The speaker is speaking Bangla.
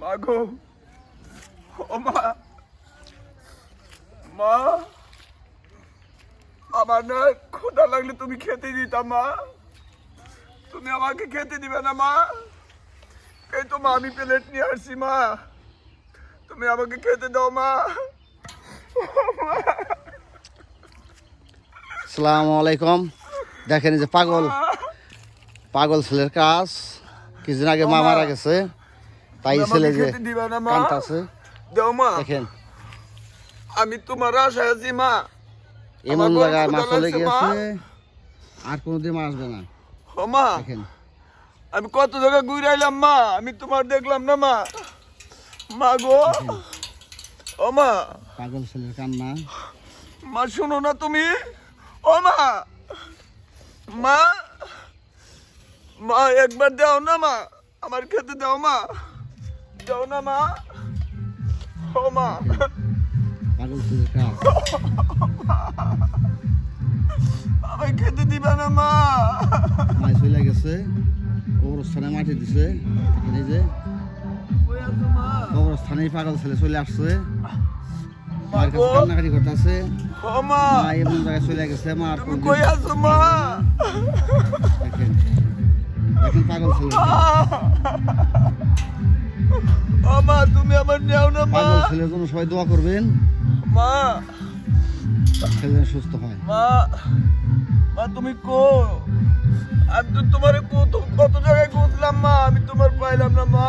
মাগো ও মা, মা আমার না ক্ষুধা লাগলে তুমি খেতে দিতা মা, তুমি আমাকে খেতে দিবে না মা? এই তো মা আমি প্লেট নিয়ে আসছি মা, তুমি আমাকে খেতে দাও মা। আসসালামু আলাইকুম। দেখেন এই যে পাগল পাগল ছেলের কাজ, কিছুদিন আগে মা মারা গেছে, তাই ছেলে যে কাঁদতাছে দাও মা, দেখেন আমি তোমার আশায় আছি মা। এমন জায়গায় মা চলে গেছে, আর কোনোদিন মা আসবে না। ও মা দেখেন আমি কত জায়গায় ঘুরে আইলাম মা, আমি তোমার দেখলাম না মা। মা গো ও মা, পাগল ছেলের কান্না। মা শুনো না তুমি? ও মা, মা মা একবার দাও না মা, আমার খেতে দাও মা, দাও না মা। ও মা পাগল ছেলের কাজ। আমায় খেতে দিবে না মা। মা চলে গেছে, কবরস্থানে মাটি দিছে। এই যে কই আছো মা? কবরস্থানে পাগল ছেলে চলে আসছে, মা মার গো, কাছে কান্নাকাটি করতেছে। ও মা মা এমন জায়গায় চলে গেছে, মা আর তুমি কোনোদিন কই আছো মা? দেখেন দেখেন পাগল ছেলে। ও মা তুমি আমার নেও না মা। পাগল ছেলের জন্য সবাই দোয়া করবেন, মা ছেলে যেন সুস্থ হয়। মা মা তুমি কো? আমি তো তোমার কত জায়গায় খুঁজলাম মা, আমি তোমার পাইলাম না মা।